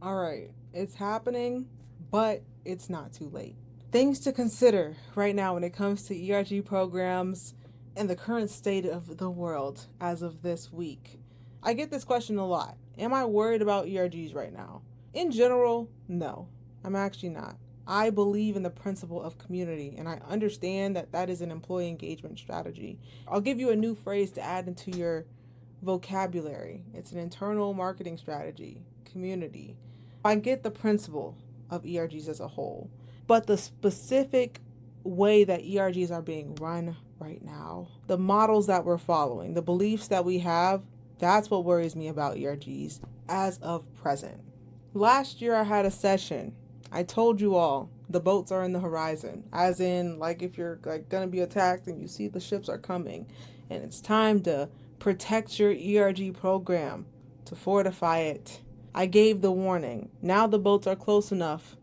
All right, it's happening, but it's not too late. Things to consider right now when it comes to ERG programs and the current state of the world as of this week. I get this question a lot. Am I worried about ERGs right now? In general, no, I'm actually not. I believe in the principle of community, and I understand that that is an employee engagement strategy. I'll give you a new phrase to add into your vocabulary. It's an internal marketing strategy, community. I get the principle of ERGs as a whole, but the specific way that ERGs are being run right now, the models that we're following, the beliefs that we have, that's what worries me about ERGs as of present. Last year I had a session. I told you all the boats are in the horizon, as in like if you're like gonna be attacked and you see the ships are coming and it's time to protect your ERG program, to fortify it. I gave the warning. Now the boats are close enough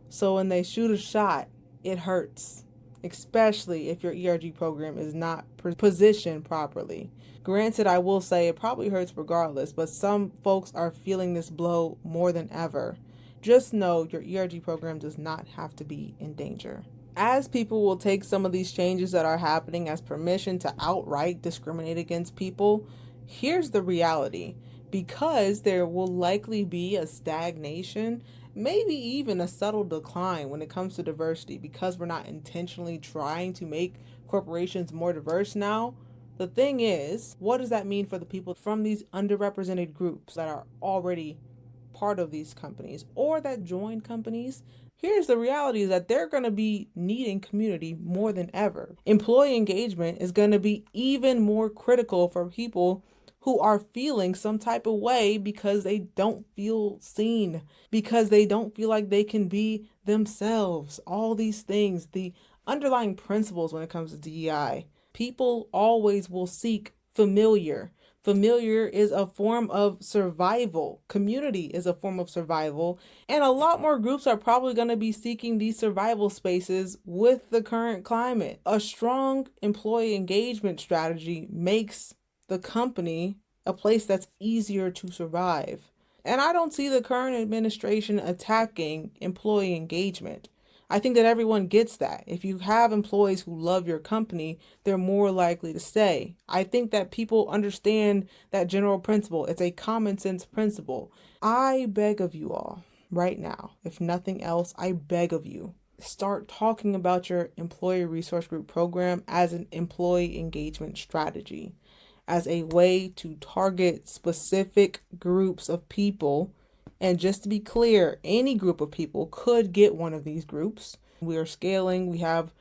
so when they shoot a shot, it hurts, especially if your ERG program is not positioned properly. Granted, I will say it probably hurts regardless, but some folks are feeling this blow more than ever. Just know your ERG program does not have to be in danger. As people will take some of these changes that are happening as permission to outright discriminate against people, here's the reality. Because there will likely be a stagnation, maybe even a subtle decline when it comes to diversity, because we're not intentionally trying to make corporations more diverse now. The thing is, what does that mean for the people from these underrepresented groups that are already part of these companies or that join companies? Here's the reality is that they're going to be needing community more than ever. Employee engagement is going to be even more critical for people who are feeling some type of way because they don't feel seen, because they don't feel like they can be themselves. All these things, the underlying principles when it comes to DEI, people always will seek familiar. Familiar is a form of survival. Community is a form of survival. And a lot more groups are probably going to be seeking these survival spaces with the current climate. A strong employee engagement strategy makes the company a place that's easier to survive. And I don't see the current administration attacking employee engagement. I think that everyone gets that. If you have employees who love your company, they're more likely to stay. I think that people understand that general principle. It's a common sense principle. I beg of you all right now, if nothing else, I beg of you, start talking about your employee resource group program as an employee engagement strategy, as a way to target specific groups of people. And just to be clear, any group of people could get one of these groups. We are scaling. We have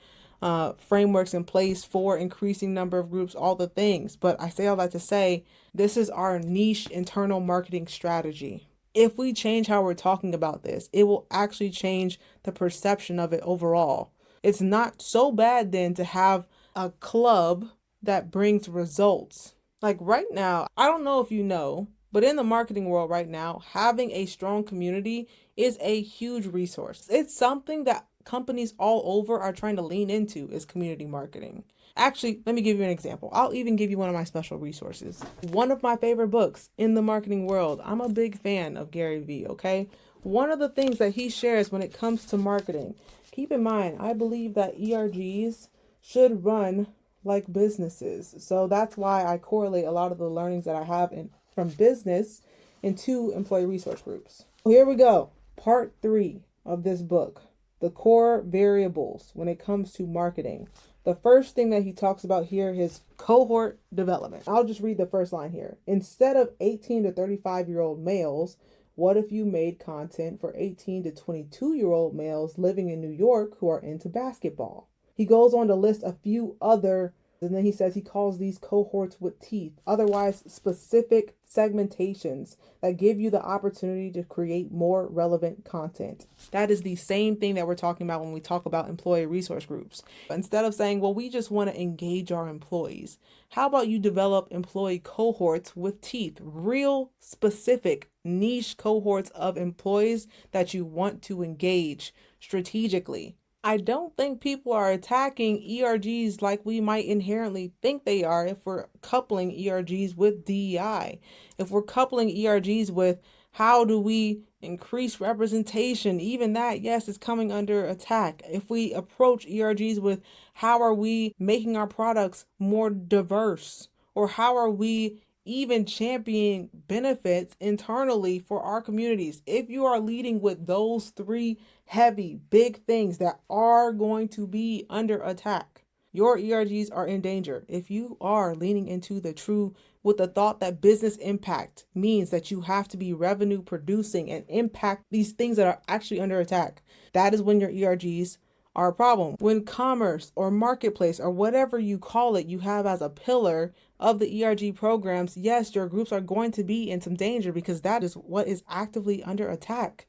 frameworks in place for increasing number of groups, all the things. But I say all that to say, this is our niche internal marketing strategy. If we change how we're talking about this, it will actually change the perception of it overall. It's not so bad then to have a club that brings results. Like right now, I don't know if you know, but in the marketing world right now, having a strong community is a huge resource. It's something that companies all over are trying to lean into is community marketing. Actually, let me give you an example. I'll even give you one of my special resources. One of my favorite books in the marketing world. I'm a big fan of Gary Vee, okay? One of the things that he shares when it comes to marketing, keep in mind, I believe that ERGs should run like businesses. So that's why I correlate a lot of the learnings that I have from business into employee resource groups. Here we go. Part 3 of this book, the core variables when it comes to marketing. The first thing that he talks about here is cohort development. I'll just read the first line here. Instead of 18 to 35-year-old males, what if you made content for 18 to 22-year-old males living in New York who are into basketball? He goes on to list a few other, and then he says he calls these cohorts with teeth, otherwise specific segmentations that give you the opportunity to create more relevant content. That is the same thing that we're talking about when we talk about employee resource groups. Instead of saying, well, we just want to engage our employees, how about you develop employee cohorts with teeth, real specific niche cohorts of employees that you want to engage strategically. I don't think people are attacking ERGs like we might inherently think they are if we're coupling ERGs with DEI. If we're coupling ERGs with how do we increased representation, even that, yes, is coming under attack. If we approach ERGs with how are we making our products more diverse, or how are we even championing benefits internally for our communities, if you are leading with those three heavy, big things that are going to be under attack, your ERGs are in danger. If you are leaning into the true with the thought that business impact means that you have to be revenue producing and impact these things that are actually under attack, that is when your ERGs are a problem. When commerce or marketplace or whatever you call it, you have as a pillar of the ERG programs, yes, your groups are going to be in some danger because that is what is actively under attack.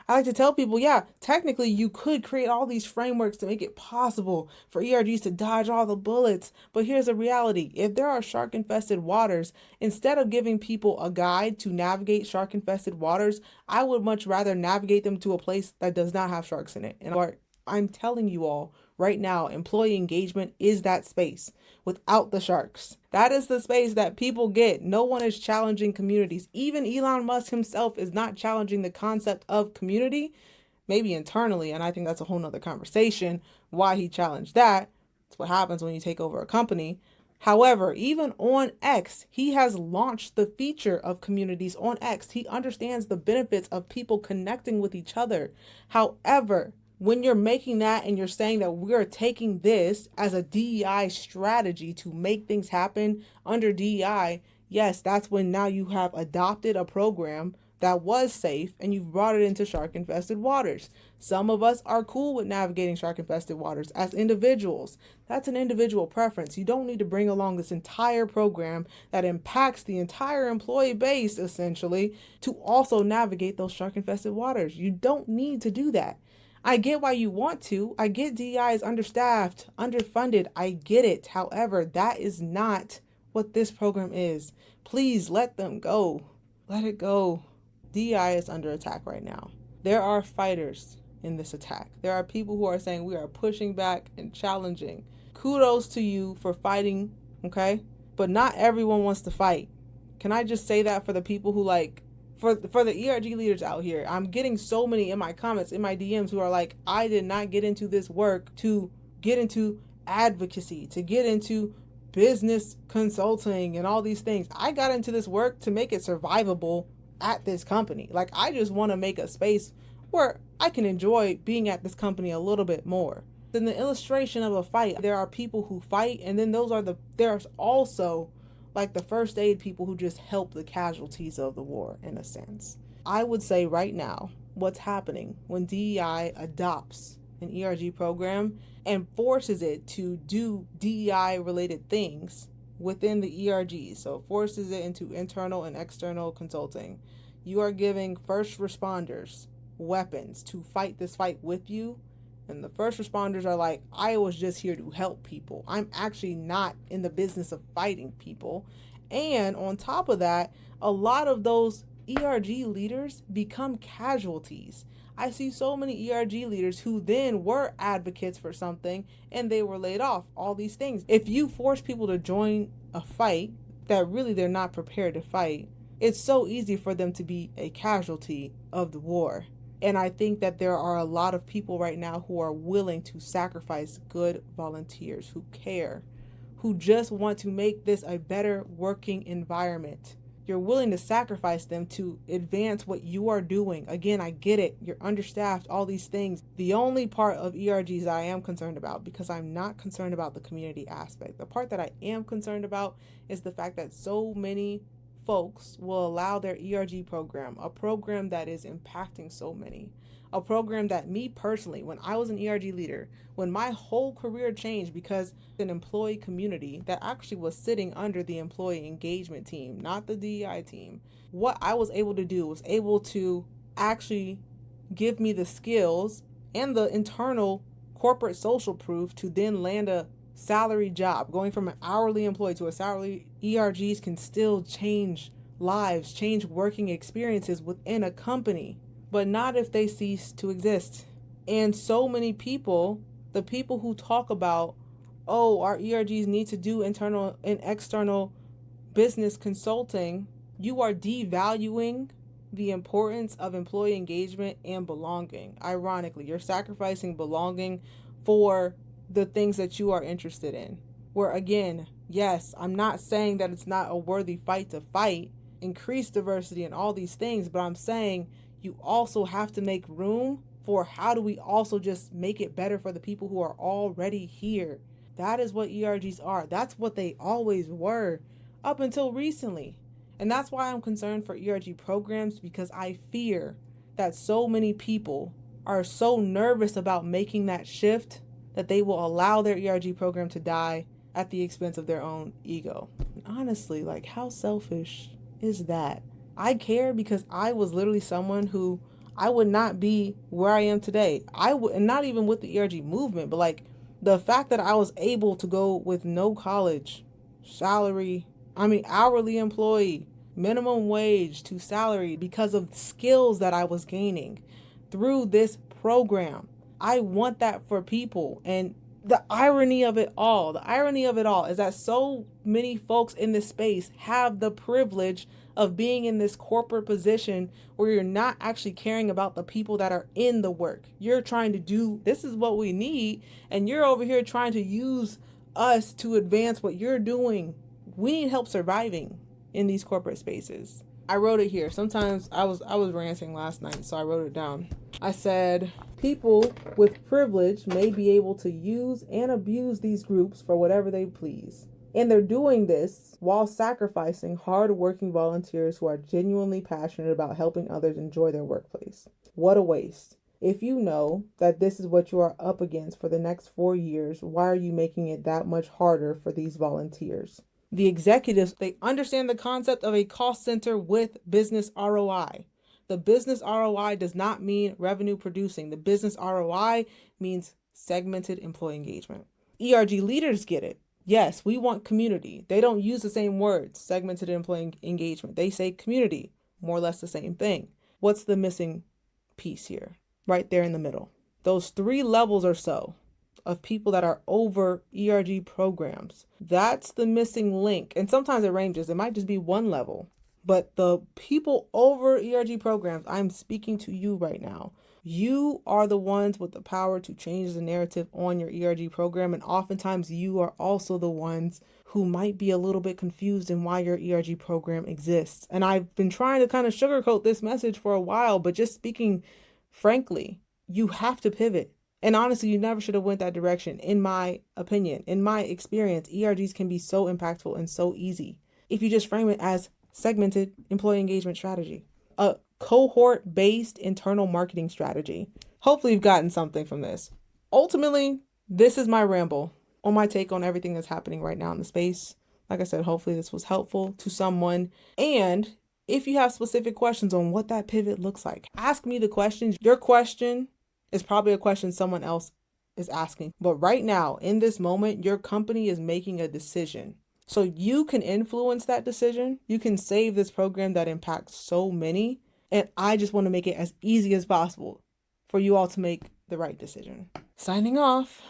I like to tell people, yeah, technically you could create all these frameworks to make it possible for ERGs to dodge all the bullets. But here's the reality. If there are shark infested waters, instead of giving people a guide to navigate shark infested waters, I would much rather navigate them to a place that does not have sharks in it. And I'm telling you all right now, employee engagement is that space without the sharks. That is the space that people get. No one is challenging communities. Even Elon Musk himself is not challenging the concept of community, maybe internally. And I think that's a whole nother conversation why he challenged that. It's what happens when you take over a company. However, even on X, he has launched the feature of communities on X. He understands the benefits of people connecting with each other. However, when you're making that and you're saying that we're taking this as a DEI strategy to make things happen under DEI, yes, that's when now you have adopted a program that was safe and you've brought it into shark infested waters. Some of us are cool with navigating shark infested waters as individuals. That's an individual preference. You don't need to bring along this entire program that impacts the entire employee base essentially to also navigate those shark infested waters. You don't need to do that. I get why you want to. I get DEI is understaffed, underfunded. I get it. However, that is not what this program is. Please let them go. Let it go. DEI is under attack right now. There are fighters in this attack. There are people who are saying we are pushing back and challenging. Kudos to you for fighting, okay? But not everyone wants to fight. Can I just say that for the people who for the ERG leaders out here, I'm getting so many in my comments, in my DMs who are like, I did not get into this work to get into advocacy, to get into business consulting and all these things. I got into this work to make it survivable at this company. Like, I just want to make a space where I can enjoy being at this company a little bit more. In the illustration of a fight, there are people who fight, and then there's also like the first aid people who just help the casualties of the war, in a sense. I would say right now, what's happening when DEI adopts an ERG program and forces it to do DEI related things within the ERG, so forces it into internal and external consulting, you are giving first responders weapons to fight this fight with you. And the first responders are like, I was just here to help people. I'm actually not in the business of fighting people. And on top of that, a lot of those ERG leaders become casualties. I see so many ERG leaders who then were advocates for something and they were laid off. All these things. If you force people to join a fight that really they're not prepared to fight, it's so easy for them to be a casualty of the war. And I think that there are a lot of people right now who are willing to sacrifice good volunteers who care, who just want to make this a better working environment. You're willing to sacrifice them to advance what you are doing. Again, I get it. You're understaffed, all these things. The only part of ERGs that I am concerned about, because I'm not concerned about the community aspect, the part that I am concerned about is the fact that so many folks will allow their ERG program, a program that is impacting so many, a program that me personally, when I was an ERG leader, when my whole career changed because an employee community that actually was sitting under the employee engagement team, not the DEI team, what I was able to do was able to actually give me the skills and the internal corporate social proof to then land a salary job. Going from an hourly employee to a salary, ERGs can still change lives, change working experiences within a company, but not if they cease to exist. And so many people, the people who talk about, oh, our ERGs need to do internal and external business consulting, you are devaluing the importance of employee engagement and belonging. Ironically, you're sacrificing belonging for the things that you are interested in. Where again, yes, I'm not saying that it's not a worthy fight to fight, increase diversity and all these things, but I'm saying you also have to make room for how do we also just make it better for the people who are already here. That is what ERGs are. That's what they always were up until recently. And that's why I'm concerned for ERG programs, because I fear that so many people are so nervous about making that shift that they will allow their ERG program to die at the expense of their own ego. And honestly, like, how selfish is that? I care because I was literally someone who I would not be where I am today. I would, and not even with the ERG movement, but like the fact that I was able to go with no college, hourly employee, minimum wage to salary because of skills that I was gaining through this program. I want that for people. And the irony of it all is that so many folks in this space have the privilege of being in this corporate position where you're not actually caring about the people that are in the work. You're trying to do, this is what we need, and you're over here trying to use us to advance what you're doing. We need help surviving in these corporate spaces. I wrote it here. Sometimes I was ranting last night, so I wrote it down. I said, people with privilege may be able to use and abuse these groups for whatever they please. And they're doing this while sacrificing hard-working volunteers who are genuinely passionate about helping others enjoy their workplace. What a waste. If you know that this is what you are up against for the next 4 years, why are you making it that much harder for these volunteers? The executives, they understand the concept of a cost center with business ROI. The business ROI does not mean revenue producing. The business ROI means segmented employee engagement. ERG leaders get it. Yes, we want community. They don't use the same words, segmented employee engagement. They say community, more or less the same thing. What's the missing piece here? Right there in the middle. Those 3 levels or so of people that are over ERG programs. That's the missing link. And sometimes it ranges. It might just be 1 level. But the people over ERG programs, I'm speaking to you right now. You are the ones with the power to change the narrative on your ERG program. And oftentimes you are also the ones who might be a little bit confused in why your ERG program exists. And I've been trying to kind of sugarcoat this message for a while, but just speaking frankly, you have to pivot. And honestly, you never should have went that direction. In my opinion, in my experience, ERGs can be so impactful and so easy if you just frame it as segmented employee engagement strategy, a cohort-based internal marketing strategy. Hopefully you've gotten something from this. Ultimately, this is my ramble on my take on everything that's happening right now in the space. Like I said, hopefully this was helpful to someone. And if you have specific questions on what that pivot looks like, ask me the questions. Your question is probably a question someone else is asking. But right now, in this moment, your company is making a decision. So you can influence that decision. You can save this program that impacts so many. And I just want to make it as easy as possible for you all to make the right decision. Signing off.